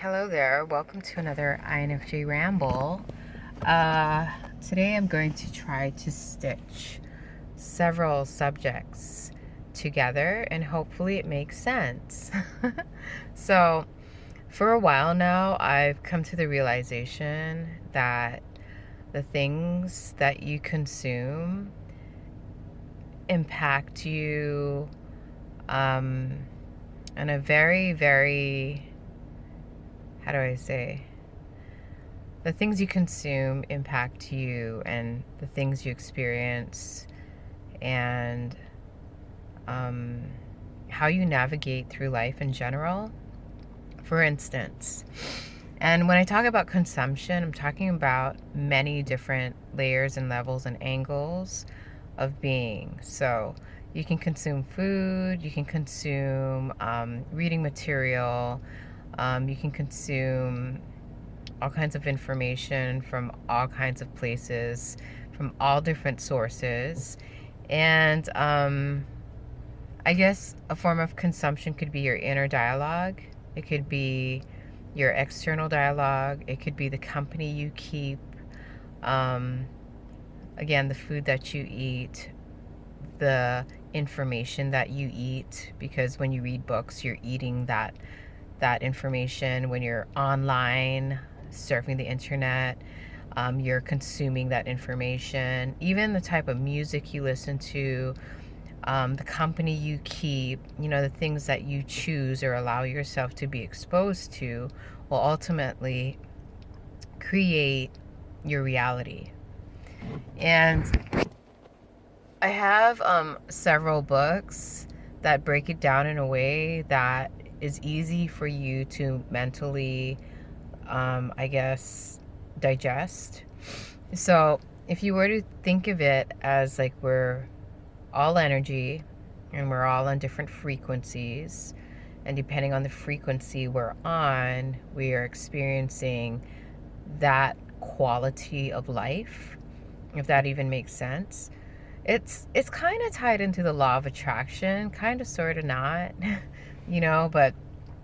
Hello there. Welcome to another INFJ ramble. Today I'm going to try to stitch several subjects together and hopefully it makes sense. So, for a while now, I've come to the realization that the things that you consume impact you in a very, very, how do I say? The things you consume impact you and the things you experience and um, how you navigate through life in general. For instance, and when I talk about consumption, I'm talking about many different layers and levels and angles of being. So you can consume food, you can consume reading material, you can consume all kinds of information from all kinds of places, from all different sources. And I guess a form of consumption could be your inner dialogue. It could be your external dialogue. It could be the company you keep. Um, Again, the food that you eat, the information that you eat, because when you read books, you're eating that information. When you're online surfing the internet, you're consuming that information. Even the type of music you listen to, the company you keep, the things that you choose or allow yourself to be exposed to will ultimately create your reality. And I have several books that break it down in a way that is easy for you to mentally, I guess, digest. So if you were to think of it as like we're all energy and we're all on different frequencies, and depending on the frequency we're on, we are experiencing that quality of life, if that even makes sense. It's kind of tied into the law of attraction, kind of sort of not, but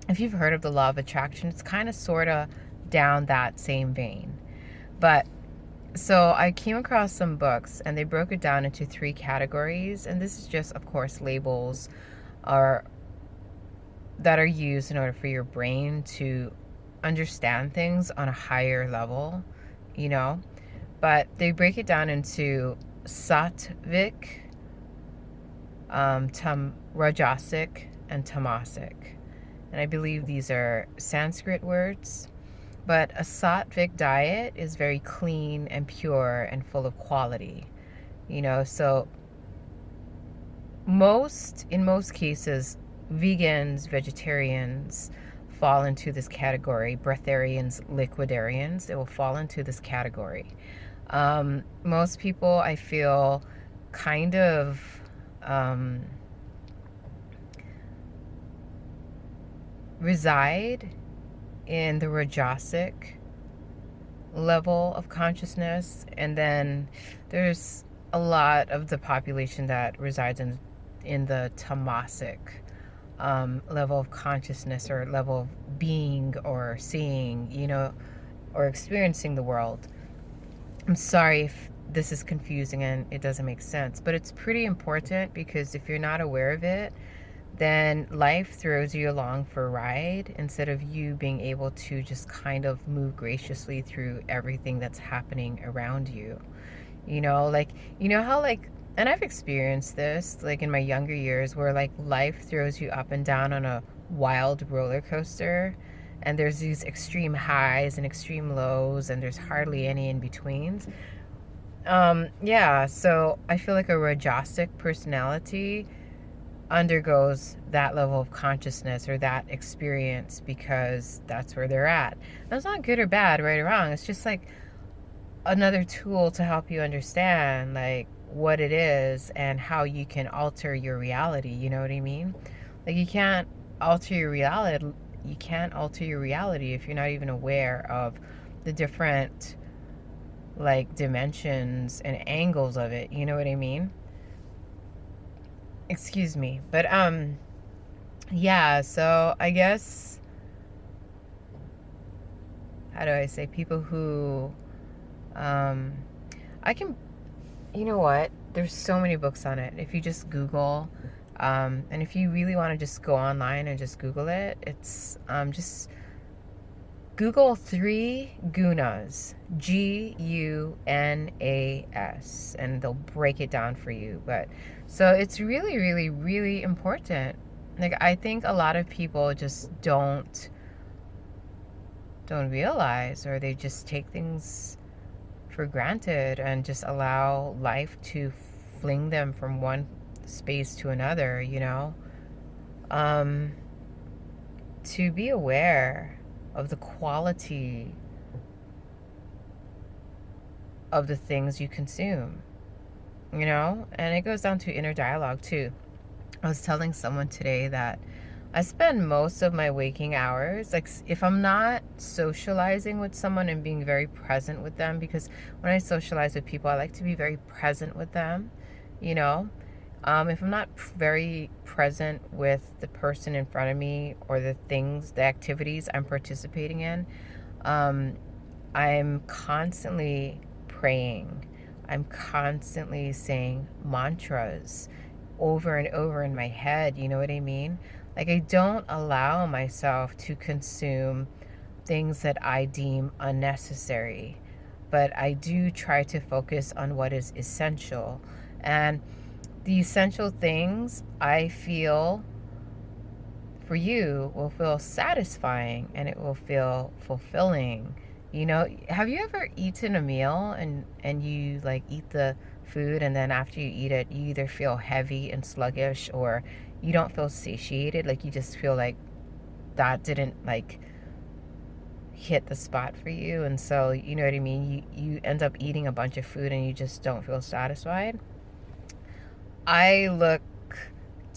if you've heard of the law of attraction, it's kind of sort of down that same vein. But so I came across some books and they broke it down into three categories, and this is just, of course, labels are that are used in order for your brain to understand things on a higher level, you know. But they break it down into sattvic, rajasic, and tamasic. And I believe these are Sanskrit words. But a sattvic diet is very clean and pure and full of quality. So in most cases, vegans, vegetarians fall into this category. Breatharians, liquidarians, they will fall into this category. Most people, I feel, kind of reside in the rajasic level of consciousness, and then there's a lot of the population that resides in the tamasic level of consciousness, or level of being or seeing, or experiencing the world. I'm sorry if this is confusing and it doesn't make sense, but it's pretty important, because if you're not aware of it, then life throws you along for a ride instead of you being able to just kind of move graciously through everything that's happening around you. How, and I've experienced this, like, in my younger years, where, like, life throws you up and down on a wild roller coaster, and there's these extreme highs and extreme lows, and there's hardly any in betweens. Yeah, so I feel like a rajasic personality undergoes that level of consciousness or that experience because that's where they're at. That's not good or bad, right or wrong. It's just like another tool to help you understand, like, what it is and how you can alter your reality. You know what I mean? Like, you can't alter your reality. You can't alter your reality if you're not even aware of the different, like, dimensions and angles of it. You know what I mean? Excuse me. But yeah, so I guess how do I say, people who, um, I can, you know what? There's so many books on it. If you just Google, and if you really want to just go online and just Google it, it's just Google 3 gunas, Gunas, and they'll break it down for you. But so it's really, really, really important. Like, I think a lot of people just don't realize, or they just take things for granted and just allow life to fling them from one space to another, to be aware of the quality of the things you consume, and it goes down to inner dialogue too. I was telling someone today that I spend most of my waking hours, like, if I'm not socializing with someone and being very present with them, because when I socialize with people, I like to be very present with them, you know. If I'm not very present with the person in front of me or the things, the activities I'm participating in, I'm constantly praying. I'm constantly saying mantras over and over in my head, you know what I mean? Like, I don't allow myself to consume things that I deem unnecessary, but I do try to focus on what is essential. And the essential things, I feel, for you will feel satisfying and it will feel fulfilling. Have you ever eaten a meal and you like eat the food, and then after you eat it, you either feel heavy and sluggish, or you don't feel satiated, like you just feel like that didn't like hit the spot for you, and so, you know what I mean, you end up eating a bunch of food and you just don't feel satisfied. I look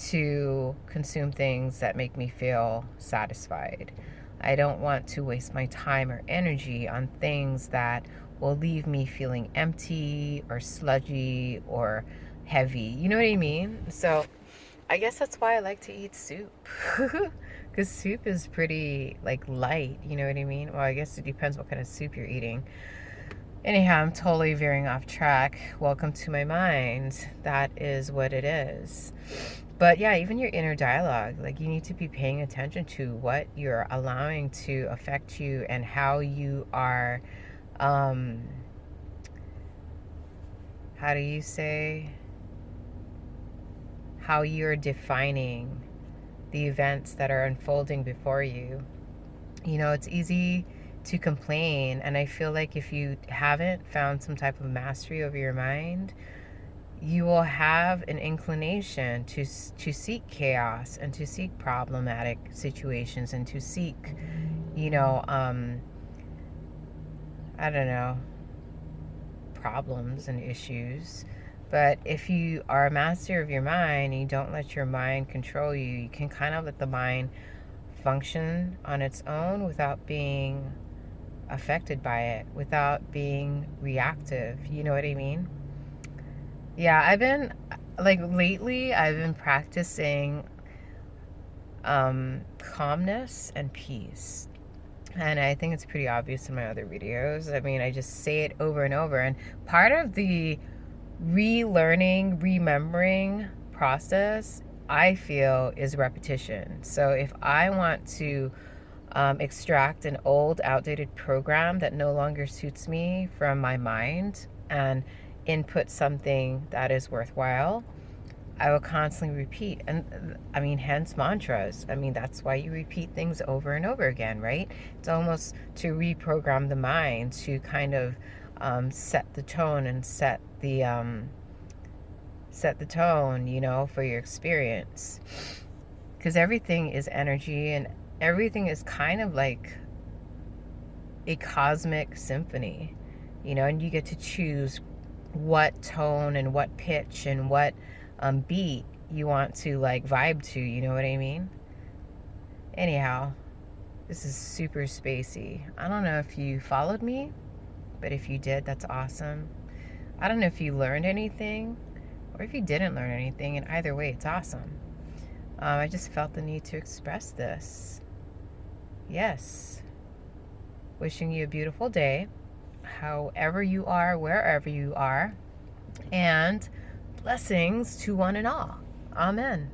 to consume things that make me feel satisfied. I don't want to waste my time or energy on things that will leave me feeling empty or sludgy or heavy. You know what I mean? So I guess that's why I like to eat soup. Because soup is pretty, like, light. You know what I mean? Well, I guess it depends what kind of soup you're eating. Anyhow, I'm totally veering off track. Welcome to my mind. That is what it is. But yeah, even your inner dialogue, like, you need to be paying attention to what you're allowing to affect you and how you are, how do you say, how you're defining the events that are unfolding before you. It's easy to complain, and I feel like if you haven't found some type of mastery over your mind, you will have an inclination to seek chaos and to seek problematic situations and to seek, I don't know, problems and issues. But if you are a master of your mind and you don't let your mind control you, you can kind of let the mind function on its own without being affected by it, without being reactive. You know what I mean? Yeah, lately, I've been practicing calmness and peace. And I think it's pretty obvious in my other videos. I mean, I just say it over and over. And part of the relearning, remembering process, I feel, is repetition. So if I want to extract an old, outdated program that no longer suits me from my mind and input something that is worthwhile, I will constantly repeat. And I mean, hence mantras. I mean, that's why you repeat things over and over again, right? It's almost to reprogram the mind, to kind of set the tone and set the tone, for your experience. Because everything is energy, and everything is kind of like a cosmic symphony, and you get to choose what tone and what pitch and what beat you want to, like, vibe to, you know what I mean? Anyhow, this is super spacey. I don't know if you followed me, but if you did, that's awesome. I don't know if you learned anything or if you didn't learn anything, and either way, it's awesome. I just felt the need to express this. Yes. Wishing you a beautiful day, however you are, wherever you are, and blessings to one and all. Amen.